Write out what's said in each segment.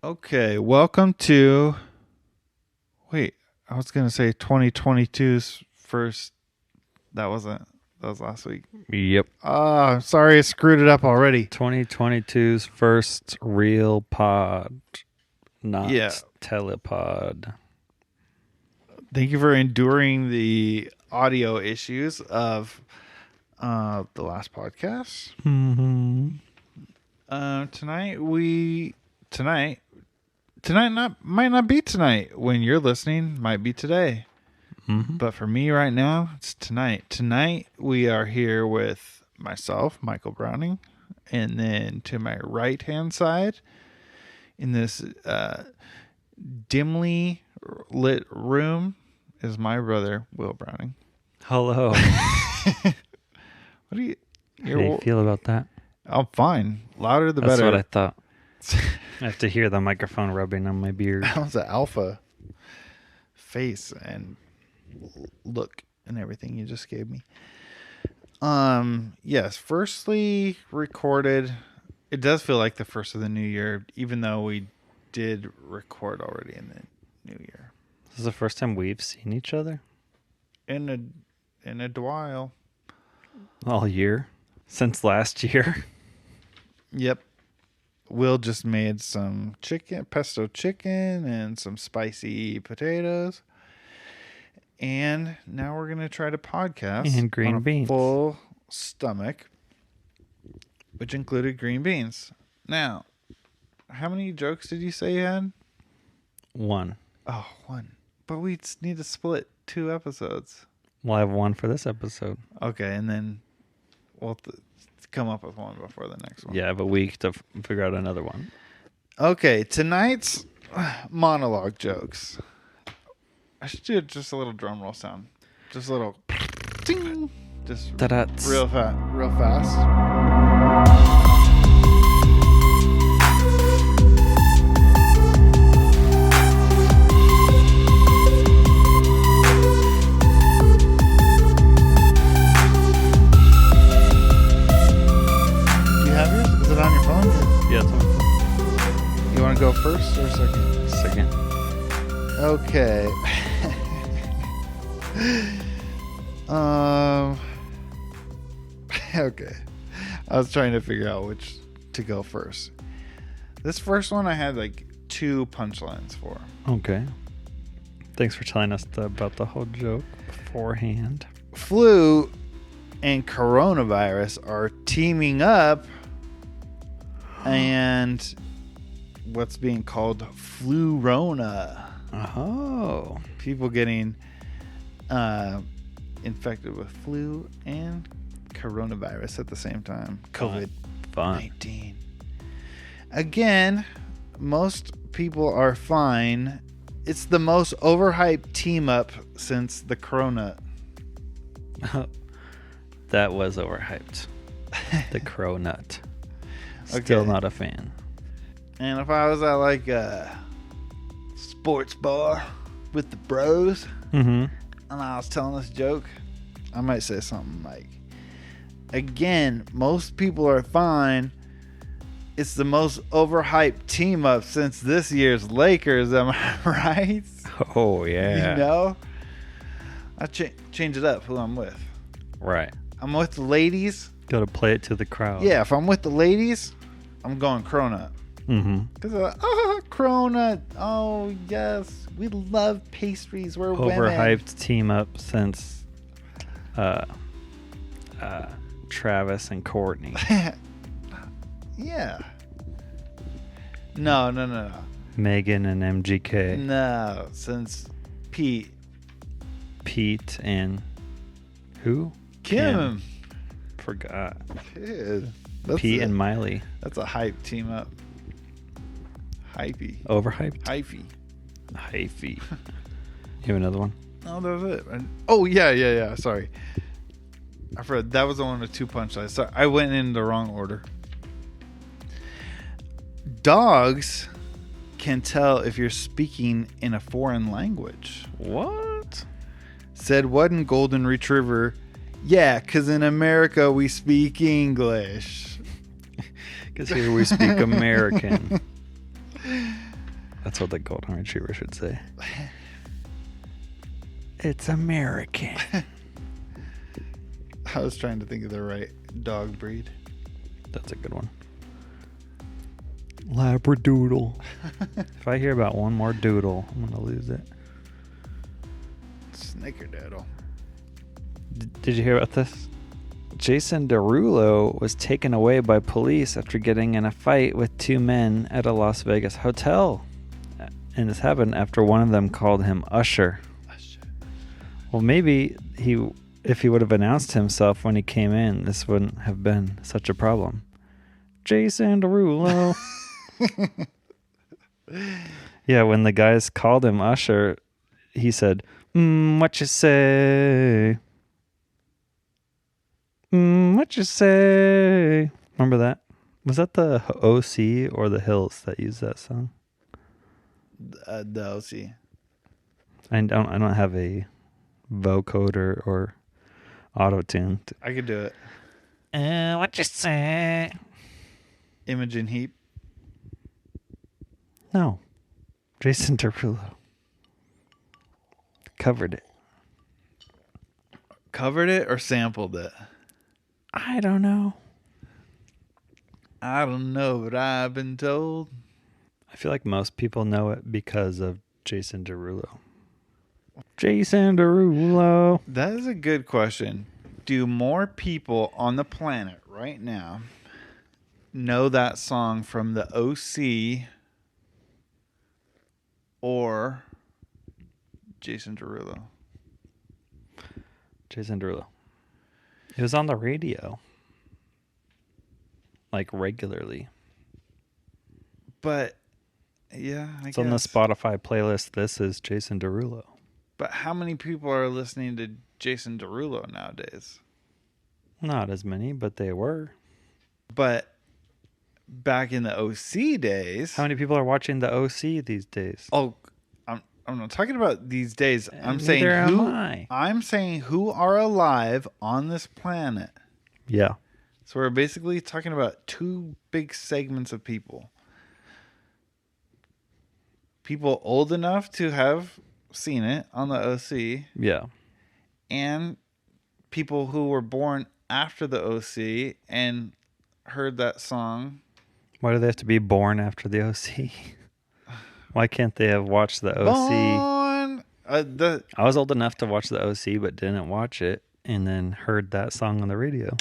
Okay, welcome to... Wait, I was going to say 2022's first... That was last week. Yep. I'm sorry I screwed it up already. 2022's first real pod, not telepod. Thank you for enduring the audio issues of the last podcast. Mm-hmm. Tonight might not be tonight. When you're listening, might be today. Mm-hmm. But for me right now, it's tonight. Tonight we are here with myself, Michael Browning, and then to my right hand side, in this dimly lit room, is my brother, Will Browning. Hello. What do you? How do you feel about that? I'm fine. Louder the That's better. what I thought. I have to hear the microphone rubbing on my beard. That was an alpha face and look and everything you just gave me. Yes, firstly recorded. It does feel like the first of the new year, even though we did record already in the new year. This is the first time we've seen each other? In a while. All year? Since last year? Yep. Will just made some pesto chicken and some spicy potatoes. And now we're going to try to podcast and green beans. Full stomach, which included green beans. Now, how many jokes did you say you had? One. Oh, one. But we need to split 2 episodes. Well, I have one for this episode. Okay, and then we'll come up with one before the next one. Yeah, I have a week to figure out another one. Okay, tonight's monologue jokes. I should do just a little drum roll sound. Just a little ding. Just Ta-da-ts. real fast. Do you have yours? Is it on your phone? Yeah, it's on my phone. You want to go first or second? Second. Okay. Okay. I was trying to figure out which to go first. This first one I had like 2 punchlines for. Okay. Thanks for telling us about the whole joke beforehand. Flu and coronavirus are teaming up, and what's being called flu-rona. Oh. People getting infected with flu and coronavirus at the same time. COVID-19. Again, most people are fine. It's the most overhyped team up since the corona. That was overhyped. The crow nut. Still not a fan. And if I was at like a sports bar with the bros, Mm-hmm. and I was telling this joke, I might say something like, again, most people are fine. It's the most overhyped team up since this year's Lakers. Am I right? Oh, yeah. You know? I change it up who I'm with. Right. I'm with the ladies. Got to play it to the crowd. Yeah, if I'm with the ladies, I'm going cronut. Mm-hmm. Because they're like, cronut. Oh, yes. We love pastries. We're Overhyped team up since Travis and Courtney. Yeah. No. Megan and MGK. No, since Pete and who? Kim. Forgot. Dude, Pete and Miley. That's a hype team up. Hypey. Overhyped? Hyphy. You have another one? No, that was it. Oh, yeah. Sorry. I forgot. That was the one with 2 punchlines. Sorry, I went in the wrong order. Dogs can tell if you're speaking in a foreign language. What? Said one golden retriever. Yeah, because in America we speak English. Because here we speak American. That's what the golden retriever should say. It's American. I was trying to think of the right dog breed. That's a good one. Labradoodle. If I hear about one more doodle, I'm going to lose it. Snickerdoodle. Did you hear about this? Jason Derulo was taken away by police after getting in a fight with two men at a Las Vegas hotel. And this happened after one of them called him Usher. Well, maybe if he would have announced himself when he came in, this wouldn't have been such a problem. Jason Derulo. Yeah, when the guys called him Usher, he said, what you say? What you say? Remember that? Was that the OC or the Hills that used that song? The OC. I don't have a vocoder or auto-tune. I could do it. What you say? Imogen Heap. No. Jason Derulo. Covered it. Covered it or sampled it? I don't know. I don't know, but I've been told. I feel like most people know it because of Jason Derulo. Jason Derulo. That is a good question. Do more people on the planet right now know that song from the OC or Jason Derulo? Jason Derulo. It was on the radio. Like regularly. But, yeah, I it's guess. on the Spotify playlist. This is Jason Derulo. But how many people are listening to Jason Derulo nowadays? Not as many, but they were. But back in the OC days... How many people are watching the OC these days? Oh, I'm not talking about these days. I'm saying I'm saying who are alive on this planet. Yeah. So we're basically talking about two big segments of people. People old enough to have seen it on the OC. Yeah. And people who were born after the OC and heard that song. Why do they have to be born after the OC? Why can't they have watched the OC? Born! I was old enough to watch the OC, but didn't watch it, and then heard that song on the radio.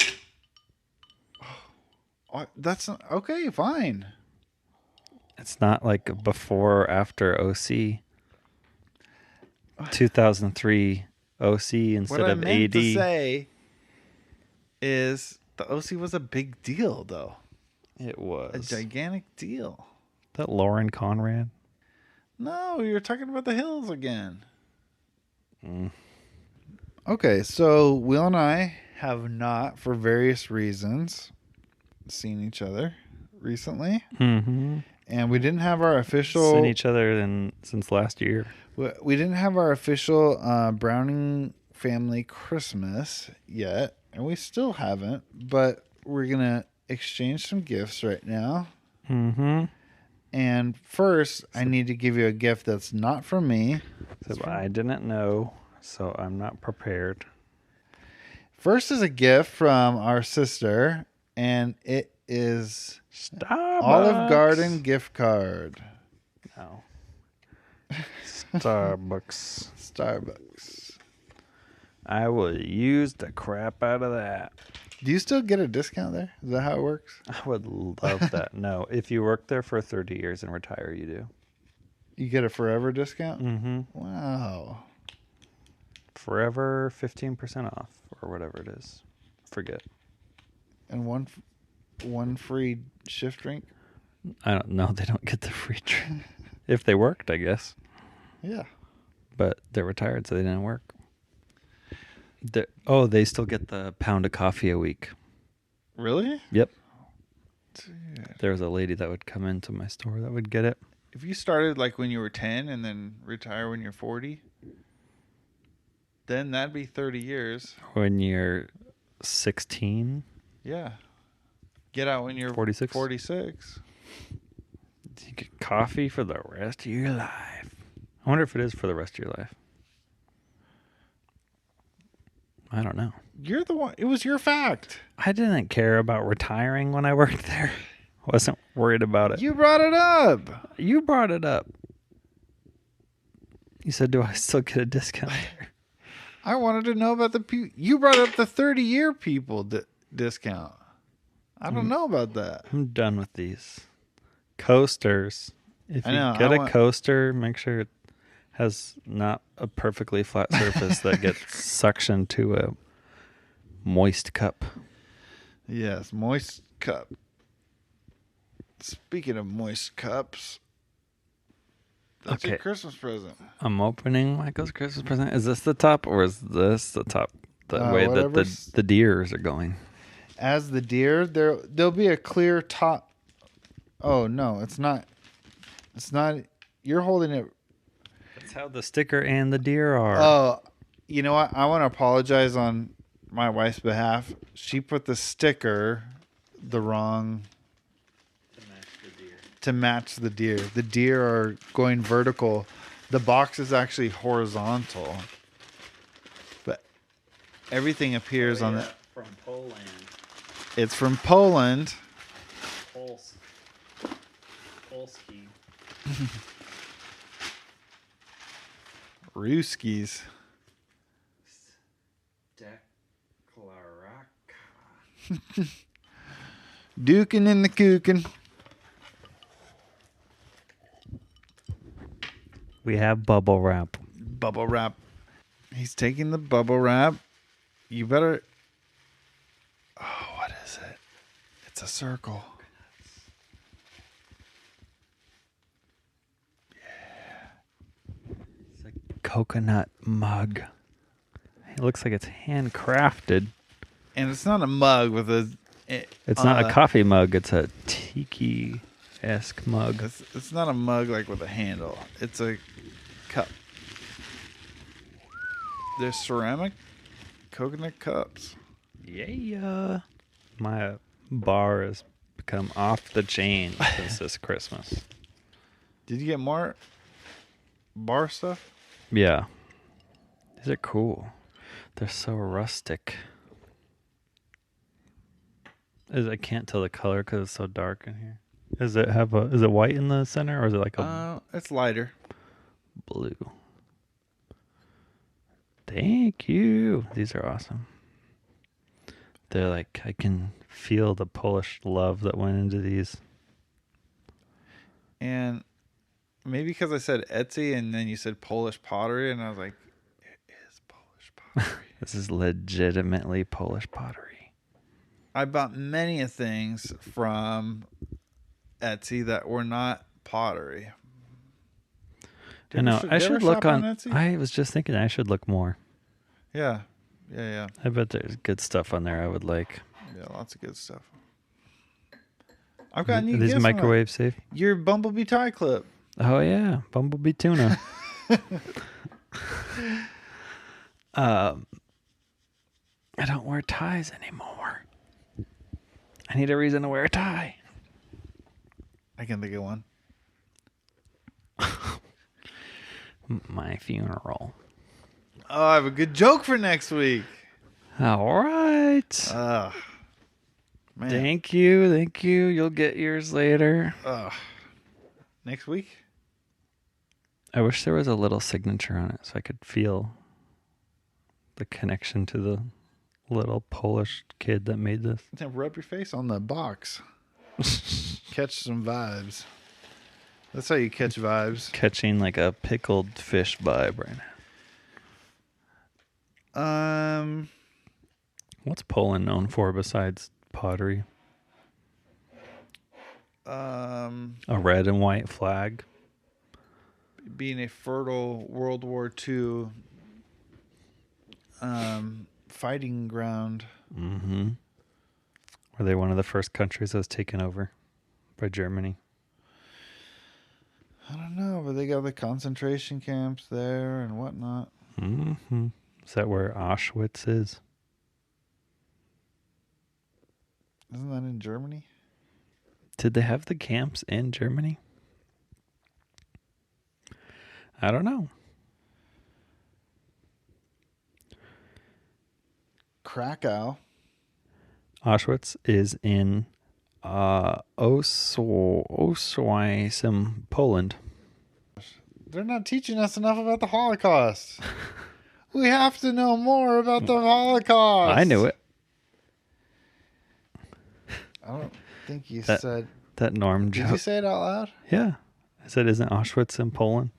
That's okay, fine. It's not like before or after OC. 2003 OC instead of AD. What I meant to say is the OC was a big deal, though. It was. A gigantic deal. That Lauren Conrad? No, you're talking about the Hills again. Okay, so Will and I have not, for various reasons, seen each other recently. Mm-hmm. And we didn't have our official... Seen each other since last year. We didn't have our official Browning family Christmas yet. And we still haven't. But we're going to exchange some gifts right now. Mm-hmm. And first, I need to give you a gift that's not from me. I didn't know, so I'm not prepared. First is a gift from our sister, and it is Starbucks. Olive Garden gift card. No. Starbucks. Starbucks. I will use the crap out of that. Do you still get a discount there? Is that how it works? I would love that. No, if you work there for 30 years and retire, you do. You get a forever discount? Mm-hmm. Wow. Forever 15% off or whatever it is. Forget. And one free shift drink? I don't know. They don't get the free drink. If they worked, I guess. Yeah. But they're retired, so they didn't work. They still get the pound of coffee a week. Really? Yep. Dude. There was a lady that would come into my store that would get it. If you started like when you were 10 and then retire when you're 40, then that'd be 30 years. When you're 16? Yeah. Get out when you're 46. 46. You get coffee for the rest of your life. I wonder if it is for the rest of your life. I don't know. You're the one. It was your fact. I didn't care about retiring when I worked there. Wasn't worried about it. You brought it up. You brought it up. You said, do I still get a discount there? I wanted to know about you brought up the 30-year people discount. I don't know about that. I'm done with these. Coasters. If you get a coaster, make sure it has not a perfectly flat surface that gets suctioned to a moist cup. Yes, moist cup. Speaking of moist cups, that's your Christmas present. I'm opening Michael's Christmas present. Is this the top or is this the top? The way that the deers are going. As the deer, there'll be a clear top. Oh no, it's not. It's not. You're holding it. That's how the sticker and the deer are. Oh, you know what? I want to apologize on my wife's behalf. She put the sticker the wrong. To match the deer. The deer are going vertical. The box is actually horizontal. But everything appears on the. From Poland. It's from Poland. Polski. Ruskies. Deklaraka. Dukin' in the kukin'. We have bubble wrap. Bubble wrap. He's taking the bubble wrap. You better. Oh, what is it? It's a circle. Yeah. It's a coconut mug. It looks like it's handcrafted. And it's not a mug with a. It's not a coffee mug. It's a tiki-esque mug. It's not a mug like with a handle. It's a cup. They're ceramic coconut cups. Yeah. My bar has become off the chain since this Christmas. Did you get more bar stuff? Yeah. These are cool. They're so rustic. I can't tell the color because it's so dark in here. Is it white in the center or is it like a it's lighter. Blue. Thank you. These are awesome. They're like, I can feel the Polish love that went into these. And maybe because I said Etsy and then you said Polish pottery and I was like, it is Polish pottery. This is legitimately Polish pottery. I bought many things from Etsy that were not pottery. I know. I should look on Etsy? I was just thinking I should look more. Yeah. I bet there's good stuff on there I would like. Yeah, lots of good stuff. I've got new gifts. These microwave safe? Your Bumblebee tie clip. Oh, yeah. Bumblebee tuna. I don't wear ties anymore. I need a reason to wear a tie. I can think of one. My funeral. Oh, I have a good joke for next week. All right. Man. Thank you. You'll get yours later. Next week? I wish there was a little signature on it so I could feel the connection to the little Polish kid that made this. Then rub your face on the box. Catch some vibes. That's how you catch vibes. Catching like a pickled fish vibe right now. What's Poland known for besides pottery? A red and white flag. Being a fertile World War II fighting ground. Mm-hmm. Were they one of the first countries that was taken over by Germany? I don't know, but they got the concentration camps there and whatnot. Mm-hmm. Is that where Auschwitz is? Isn't that in Germany? Did they have the camps in Germany? I don't know. Krakow. Auschwitz is in Oswiecim, Poland. They're not teaching us enough about the Holocaust. We have to know more about the Holocaust. I knew it. I don't think you said... That Norm Did joke. you say it out loud? Yeah. I said, isn't Auschwitz in Poland?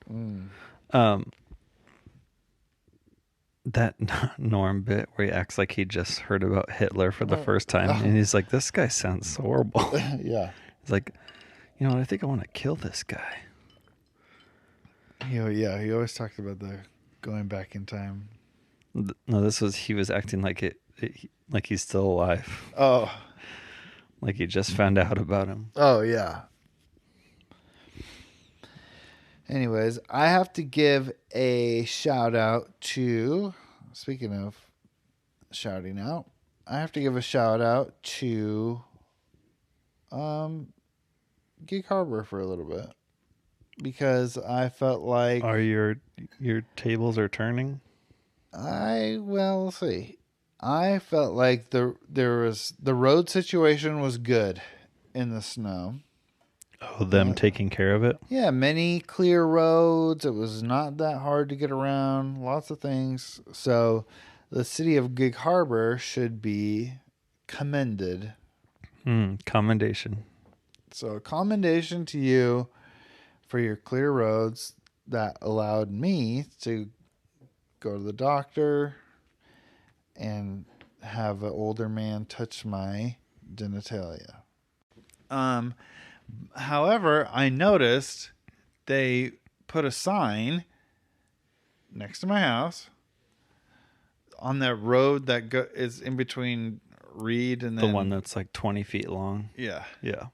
That Norm bit where he acts like he just heard about Hitler for the first time. And he's like, this guy sounds so horrible. Yeah. He's like, you know, I think I want to kill this guy. He always talked about the going back in time. No, he was acting like like he's still alive. Oh. Like he just found out about him. Oh, yeah. Anyways, I have to give a shout out to, speaking of shouting out, I have to give a shout out to Gig Harbor for a little bit. Because I felt like... Are your tables are turning? We'll see. I felt like the road situation was good in the snow. Oh, them taking care of it? Yeah, many clear roads. It was not that hard to get around. Lots of things. So the city of Gig Harbor should be commended. Commendation. So commendation to you for your clear roads that allowed me to go to the doctor and have an older man touch my genitalia. However, I noticed they put a sign next to my house on that road that is in between Reed and the one that's like 20 feet long. Yeah. Yeah.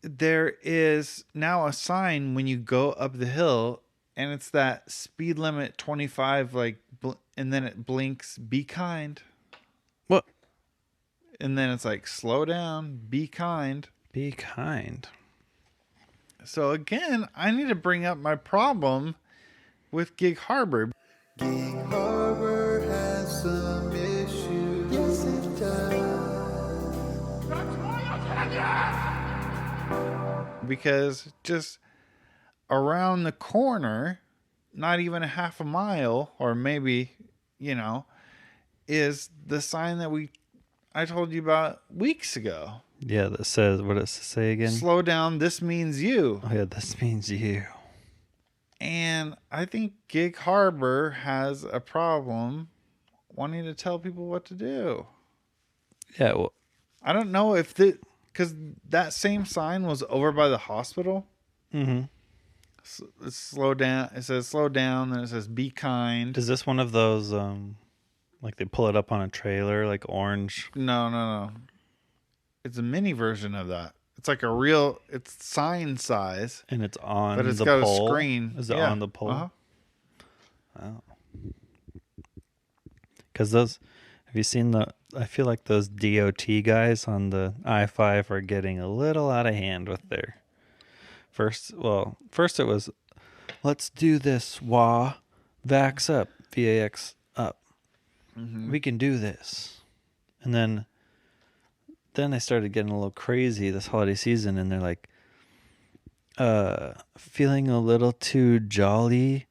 There is now a sign when you go up the hill, and it's that speed limit 25, and then it blinks, be kind. What? And then it's like, slow down, be kind. Be kind. So again, I need to bring up my problem with Gig Harbor. Gig Harbor has some issues. Yes, it does. Because just around the corner, not even a half a mile, or maybe, is the sign that I told you about weeks ago. Yeah, that says, what does it say again? Slow down, this means you. Oh, yeah, this means you. And I think Gig Harbor has a problem wanting to tell people what to do. Yeah, well, I don't know if because that same sign was over by the hospital. Mm-hmm. It's slow down. It says slow down, then it says be kind. Is this one of those, like they pull it up on a trailer, like orange? No. It's a mini version of that. It's like it's sign size. And it's on but it's the got pole? A screen. Is it on the pole? Uh-huh. Oh. Because have you seen I feel like those DOT guys on the I-5 are getting a little out of hand with their first it was, let's do this, WA, VAX up, VAX up. Mm-hmm. We can do this. And then they started getting a little crazy this holiday season, and they're like, feeling a little too jolly,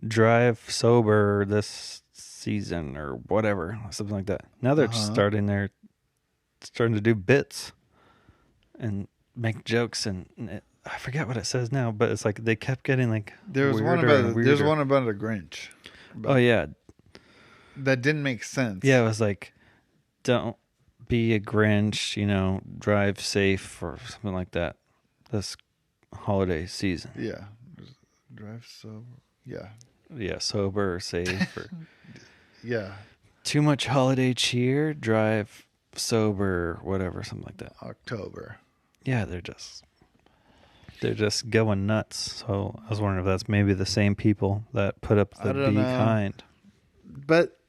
drive sober this season or whatever, something like that. Now they're starting to do bits and make jokes, and I forget what it says now, but it's like they kept getting like there's one about a Grinch. Oh yeah, that didn't make sense. Yeah, it was like, don't be a Grinch, drive safe or something like that this holiday season. Yeah, drive sober. Yeah, sober or safe or yeah. Too much holiday cheer, drive sober, whatever, something like that. October. Yeah, they're just going nuts. So I was wondering if that's maybe the same people that put up the be kind. But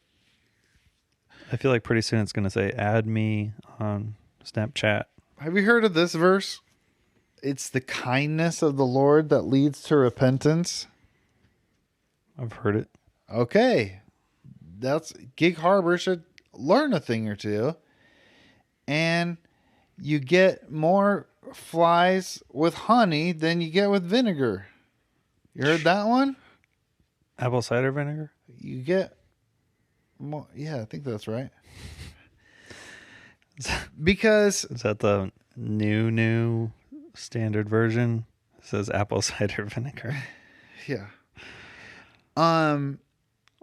I feel like pretty soon it's going to say, add me on Snapchat. Have you heard of this verse? it's the kindness of the Lord that leads to repentance. I've heard it. Okay. That's Gig Harbor should learn a thing or two. And you get more flies with honey than you get with vinegar. You heard that one? Apple cider vinegar? You get more. Yeah, I think that's right. Because is that the new standard version? It says apple cider vinegar. Yeah.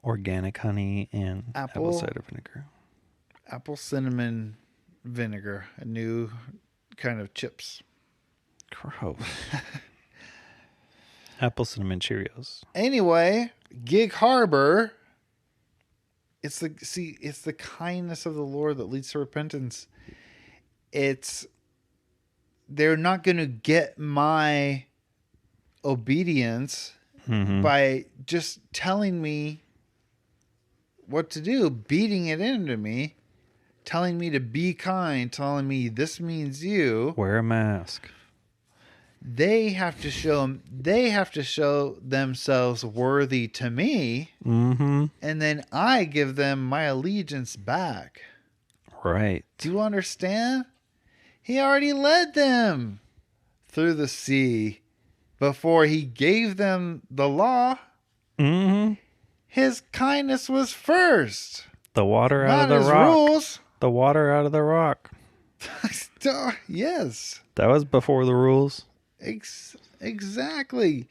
Organic honey and apple cider vinegar. Apple cinnamon vinegar, a new kind of chips. Gross. Apple cinnamon Cheerios. Anyway, Gig Harbor. It's the kindness of the Lord that leads to repentance. They're not going to get my obedience by just telling me what to do, beating it into me, telling me to be kind, telling me this means you. Wear a mask. They have to show themselves worthy to me, and then I give them my allegiance back. Right. Do you understand? He already led them through the sea before he gave them the law. His kindness was first. The water out of the rock. Rules. The water out of the rock. Yes. That was before the rules. Exactly.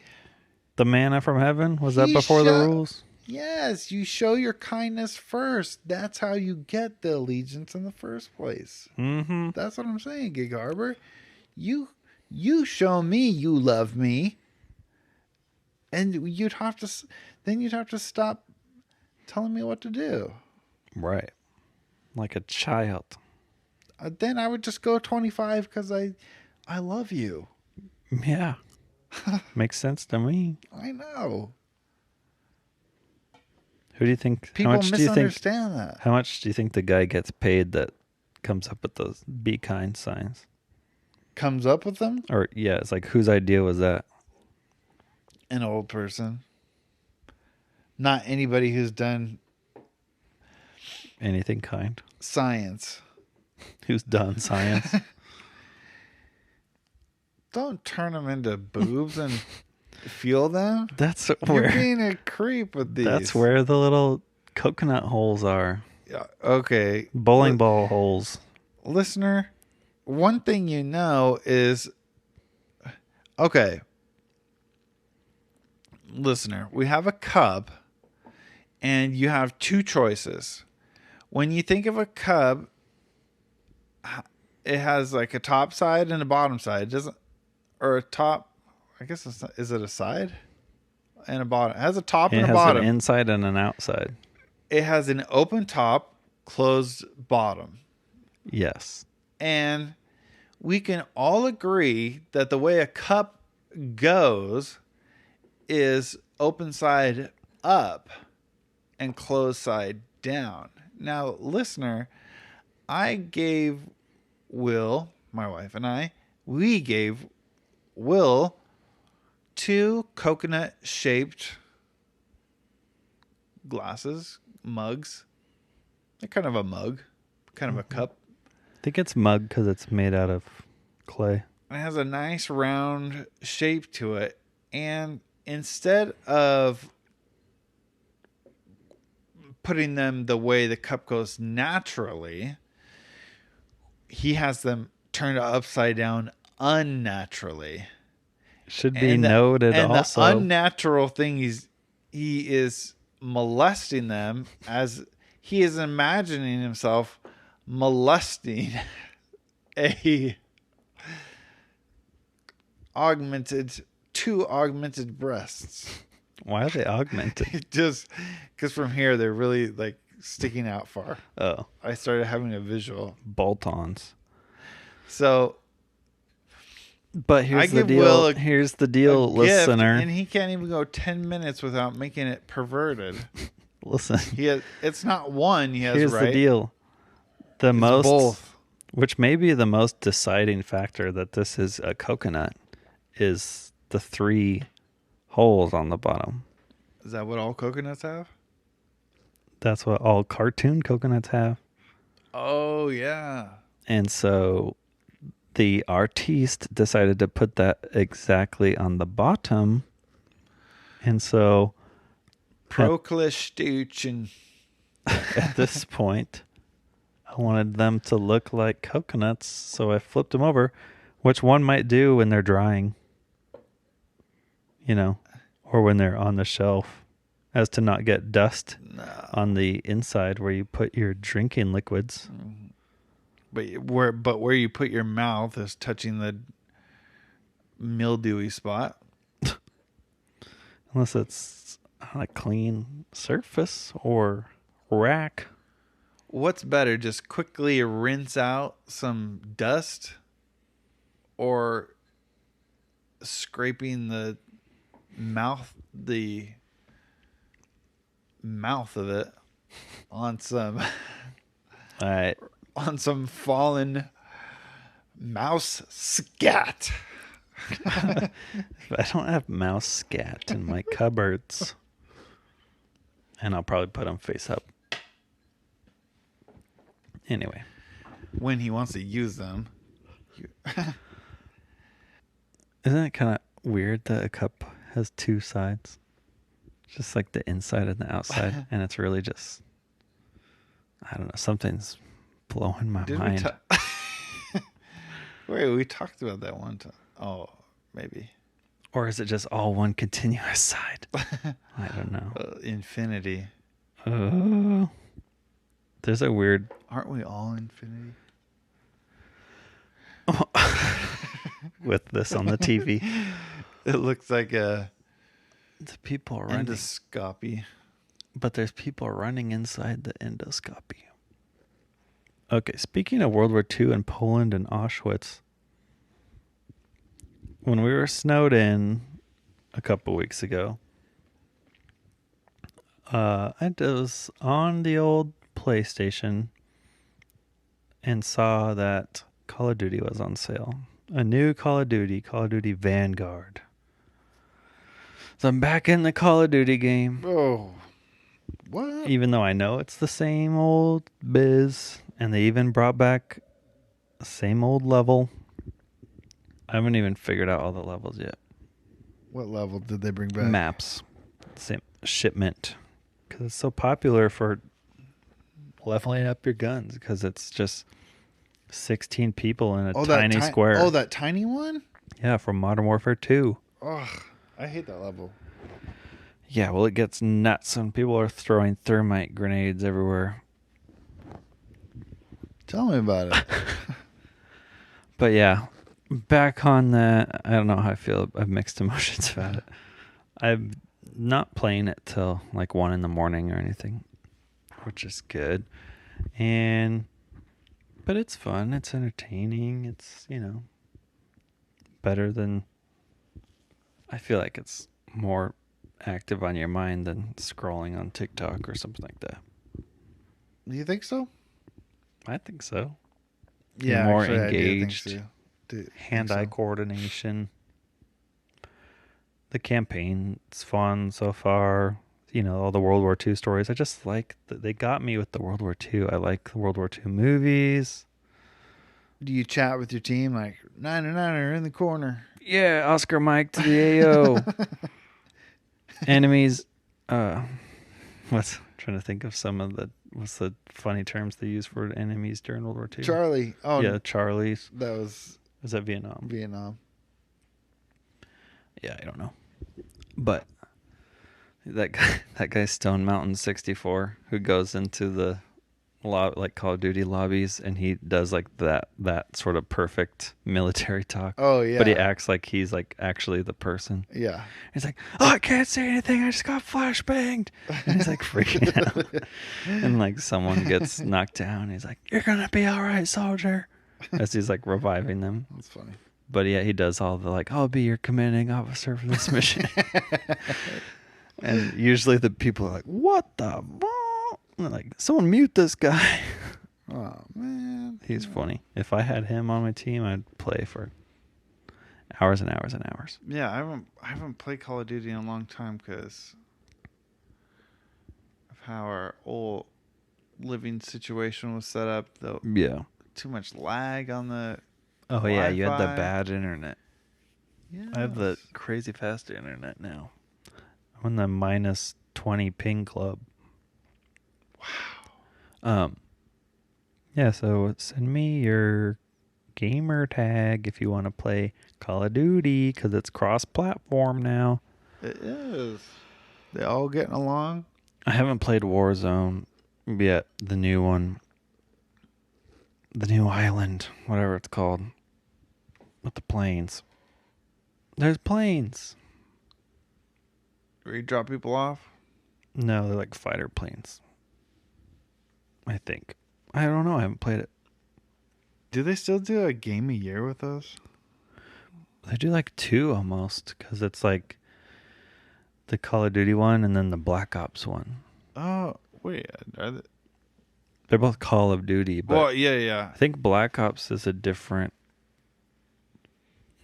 The manna from heaven, was that before the rules? Yes, you show your kindness first. That's how you get the allegiance in the first place. That's what I'm saying, Gig Harbor. You show me you love me, and you'd have to stop telling me what to do. Right. Like a child. Then I would just go 25 because I love you. Yeah. Makes sense to me. I know. Who do you think? People misunderstand that. How much do you think the guy gets paid that comes up with those be kind signs? Comes up with them? Or, yeah, it's like, whose idea was that? An old person. Not anybody who's done anything kind. Science. Who's done science? Don't turn them into boobs and feel them. That's You're being a creep with these. That's where the little coconut holes are. Yeah, okay. Bowling ball holes. Listener, one thing you know is... Okay. Listener, we have a cup, and you have two choices. When you think of a cup, it has like a top side and a bottom side. It doesn't... Or a top, I guess it's not, is it a side and a bottom? It has a top and a bottom. It has an inside and an outside. It has an open top, closed bottom. Yes. And we can all agree that the way a cup goes is open side up and closed side down. Now, listener, I gave Will, my wife and we gave Will two coconut shaped mugs. They're kind of a mug, kind of a cup. I think it's mug because it's made out of clay. It has a nice round shape to it. And instead of putting them the way the cup goes naturally, he has them turned upside down unnaturally. Should be noted also. The unnatural thing he is molesting them as he is imagining himself molesting two augmented breasts. Why are they augmented? Just because from here they're really like sticking out far. Oh. I started having a visual. Bolt-ons. So, but here's the deal. Here's the deal, listener. And he can't even go 10 minutes without making it perverted. Listen. It's not one he has. Here's right. the deal. The it's most both. Which may be the most deciding factor that this is a coconut, is the 3 holes on the bottom. Is that what all coconuts have? That's what all cartoon coconuts have. Oh, yeah. And so the artiste decided to put that exactly on the bottom. And so Proclistution. at this point, I wanted them to look like coconuts, so I flipped them over, which one might do when they're drying, or when they're on the shelf, as to not get dust on the inside where you put your drinking liquids. But where you put your mouth is touching the mildewy spot. Unless it's on a clean surface or rack. What's better, just quickly rinse out some dust or scraping the mouth of it on some All right. on some fallen mouse scat? I don't have mouse scat in my cupboards. And I'll probably put them face up. Anyway. When he wants to use them. Isn't it kind of weird that a cup has 2 sides? Just like the inside and the outside. And it's really just, I don't know, something's blowing my mind. Wait, we talked about that one time. Oh, maybe. Or is it just all one continuous side? I don't know. Infinity. There's a weird... Aren't we all infinity? With this on the TV. It looks like a... The people are running. Endoscopy. But there's people running inside the endoscopy. Okay, speaking of World War II and Poland and Auschwitz, when we were snowed in a couple weeks ago, I was on the old PlayStation and saw that Call of Duty was on sale. A new Call of Duty Vanguard. So I'm back in the Call of Duty game. Oh, what? Even though I know it's the same old biz, and they even brought back the same old level. I haven't even figured out all the levels yet. What level did they bring back? Maps. Same shipment. Because it's so popular for leveling up your guns. Because it's just 16 people in a tiny square. Oh, that tiny one? Yeah, from Modern Warfare 2. Ugh, I hate that level. Yeah, well, it gets nuts when people are throwing thermite grenades everywhere. Tell me about it. But yeah, back on that, I don't know how I feel. I have mixed emotions about it. I'm not playing it till like 1 a.m. or anything, which is good. But it's fun. It's entertaining. It's, better than... I feel like it's more active on your mind than scrolling on TikTok or something like that. Do you think so? I think so. Yeah, more actually, engaged. I do Hand-eye coordination. The campaign's fun so far. All the World War II stories. I just like that they got me with the World War II. I like the World War II movies. Do you chat with your team like 99er in the corner? Yeah, Oscar Mike to the AO. Enemies. What's trying to think of what's the funny terms they use for enemies during World War II? Charlie. Oh yeah, Charlies. Was that Vietnam? Vietnam. Yeah, I don't know. But that guy Stone Mountain 64 who goes into the like Call of Duty lobbies and he does like that sort of perfect military talk. Oh yeah. But he acts like he's like actually the person. Yeah. He's like, "Oh, I can't say anything. I just got flashbanged." And he's like freaking out. And like someone gets knocked down. He's like, "You're gonna be all right, soldier." As he's like reviving them. That's funny. But yeah, he does all the like, "I'll be your commanding officer for this mission." And usually the people are like, "What the fuck?" Like, someone mute this guy. Oh man, He's funny. If I had him on my team, I'd play for hours and hours and hours. Yeah, I haven't played Call of Duty in a long time because of how our old living situation was set up. Though, Yeah. too much lag on the. Oh Wi-Fi. yeah, you had the bad internet. Yeah, I have the crazy fast internet now. I'm in the minus 20 ping club. Wow. Yeah, so send me your gamer tag if you want to play Call of Duty because it's cross-platform now. It is. They all getting along. I haven't played Warzone yet. The new one, the new island, whatever it's called, with the planes. There's planes. Where you drop people off. No, they're like fighter planes. I think. I don't know. I haven't played it. Do they still do a game a year with us? They do like 2 almost because it's like the Call of Duty one and then the Black Ops one. Oh, wait. They're both Call of Duty, but well, yeah. I think Black Ops is a different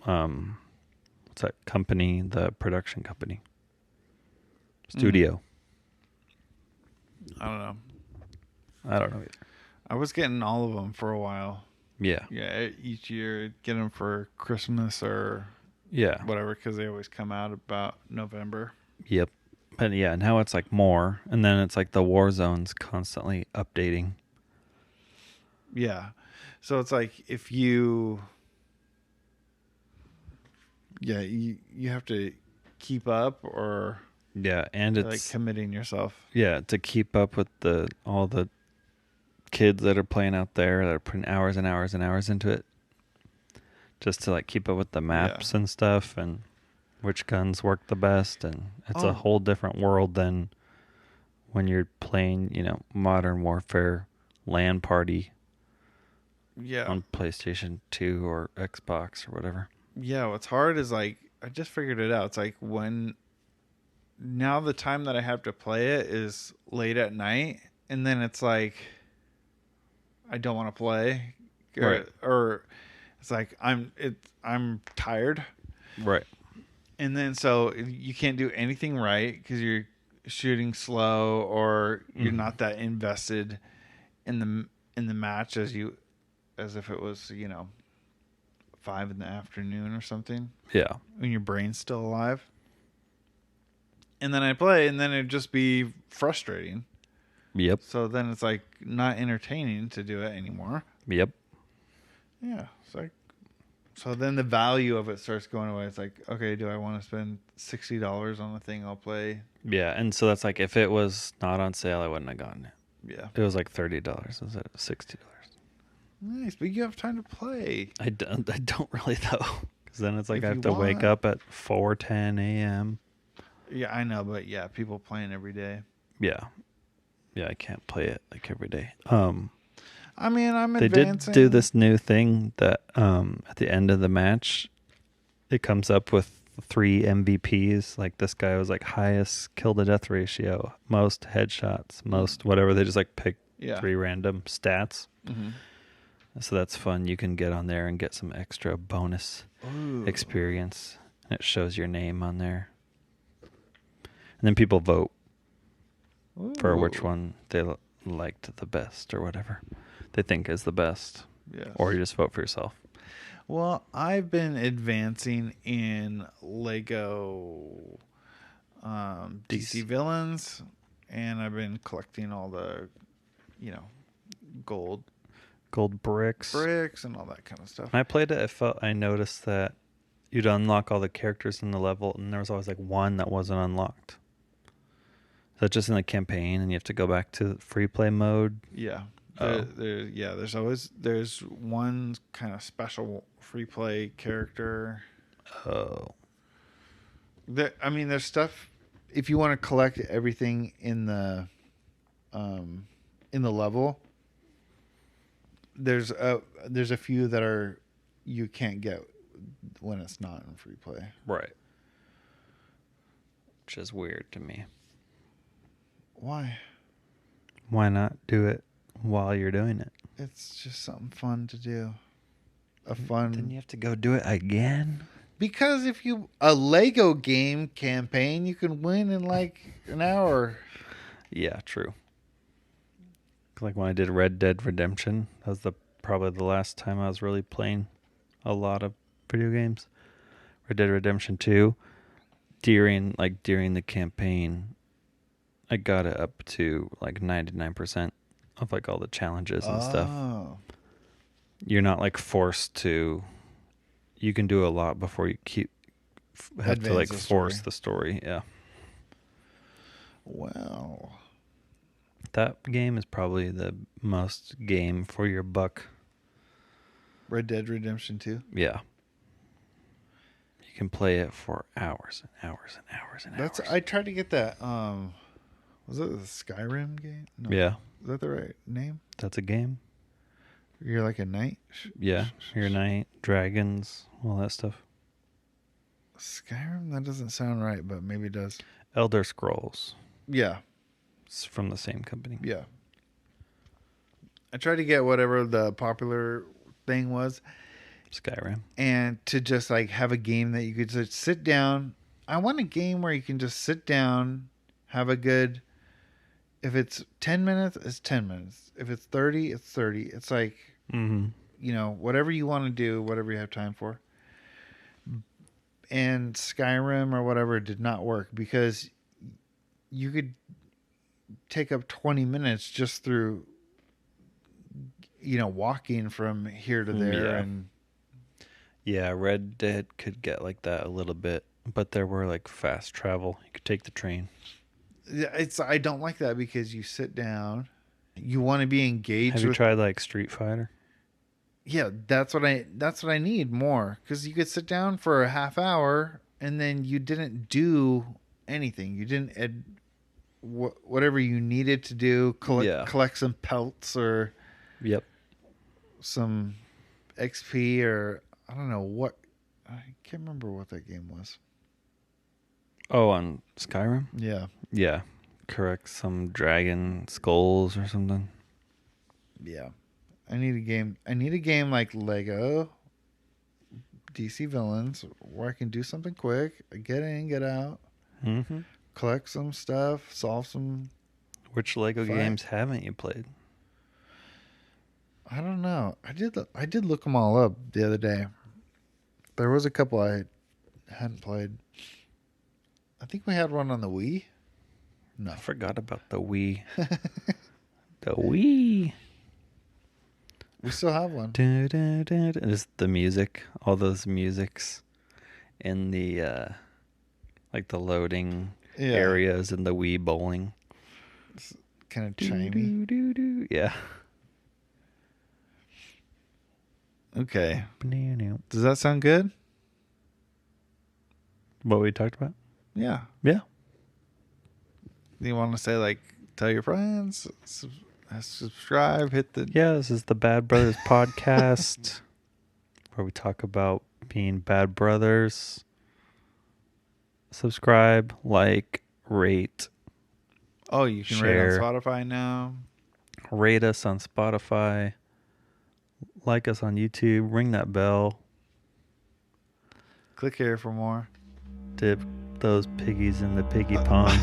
what's that company, the production company? Studio. I don't know. I don't know either. I was getting all of them for a while. Yeah. Yeah, each year get them for Christmas or whatever because they always come out about November. Yep. But yeah, now it's like more, and then it's like the war zone's constantly updating. Yeah. So it's like if you you have to keep up or and it's like committing yourself. Yeah, to keep up with all the kids that are playing out there that are putting hours and hours and hours into it. Just to like keep up with the maps and stuff and which guns work the best, and it's a whole different world than when you're playing, Modern Warfare LAN party on PlayStation 2 or Xbox or whatever. Yeah, what's hard is like I just figured it out. It's like now the time that I have to play it is late at night, and then it's like I don't want to play, or it's like I'm tired, right? And then so you can't do anything right because you're shooting slow or you're not that invested in the match as if it was 5 PM or something. Yeah, when your brain's still alive. And then I play, and then it'd just be frustrating. Yep. So then it's like not entertaining to do it anymore. Yep. Yeah. It's like, so then the value of it starts going away. It's like, okay, do I want to spend $60 on the thing I'll play? Yeah, and so that's like if it was not on sale, I wouldn't have gotten it. Yeah. It was like $30 instead of $60. Nice, but you have time to play. I don't really though, because then it's like I have to wake up at 4:10 a.m. Yeah, I know, but yeah, people playing every day. Yeah, I can't play it like every day. I mean, I'm they advancing. Did do this new thing that at the end of the match, it comes up with 3 MVPs. Like this guy was like highest kill to death ratio, most headshots, most whatever. They just like pick 3 random stats. Mm-hmm. So that's fun. You can get on there and get some extra bonus experience. And it shows your name on there. And then people vote for which one they liked the best or whatever they think is the best. Yes. Or you just vote for yourself. Well, I've been advancing in Lego DC villains, and I've been collecting all the, gold bricks and all that kind of stuff. When I played it, I noticed that you'd unlock all the characters in the level, and there was always like one that wasn't unlocked. Is that just in the campaign, and you have to go back to free play mode? Yeah. There's one kind of special free play character. Oh. There's stuff if you want to collect everything in the level. There's a few that you can't get when it's not in free play. Right. Which is weird to me. Why? Why not do it while you're doing it. It's just something fun to do. Then you have to go do it again. Because if a Lego game campaign, you can win in like an hour. Yeah, true. Like when I did Red Dead Redemption, that was probably the last time I was really playing a lot of video games. Red Dead Redemption 2, during the campaign, I got it up to like 99% of like all the challenges and stuff. You're not like forced to. You can do a lot before you have to like force the story. Yeah. Wow. That game is probably the most game for your buck. Red Dead Redemption 2? Yeah. You can play it for hours and hours and hours and hours. I tried to get that. Was it the Skyrim game? No. Yeah. Is that the right name? That's a game. You're like a knight? Yeah. You're a knight, dragons, all that stuff. Skyrim? That doesn't sound right, but maybe it does. Elder Scrolls. Yeah. It's from the same company. Yeah. I tried to get whatever the popular thing was. Skyrim. And to just like have a game that you could just sit down. I want a game where you can just sit down, have a good... If it's 10 minutes, it's 10 minutes. If it's 30, it's 30. It's like, whatever you want to do, whatever you have time for. And Skyrim or whatever did not work because you could take up 20 minutes just through, walking from here to there. Yeah, Red Dead could get like that a little bit, but there were like fast travel. You could take the train. I don't like that because you sit down, you want to be engaged. Have you tried like Street Fighter? Yeah, that's what I need more, because you could sit down for a half hour and then you didn't do anything. You didn't whatever you needed to do, collect some pelts or some XP or I don't know what. I can't remember what that game was. Oh, on Skyrim? Yeah. Yeah. Correct. Some dragon skulls or something. Yeah. I need a game like Lego, DC Villains, where I can do something quick, get in, get out, collect some stuff, solve some... Which Lego games haven't you played? I don't know. I did look them all up the other day. There was a couple I hadn't played. I think we had one on the Wii. No. I forgot about the Wii. The Wii. We still have one. Just the music, all those musics in the like the loading areas in the Wii bowling. It's kind of chimey. Yeah. Okay. Does that sound good? What we talked about? Yeah. Yeah. You want to say, like, tell your friends, subscribe, hit the... Yeah, this is the Bad Brothers podcast, where we talk about being bad brothers. Subscribe, like, rate. Oh, you can share. Rate on Spotify now. Rate us on Spotify. Like us on YouTube. Ring that bell. Click here for more. Dip those piggies in the piggy pond.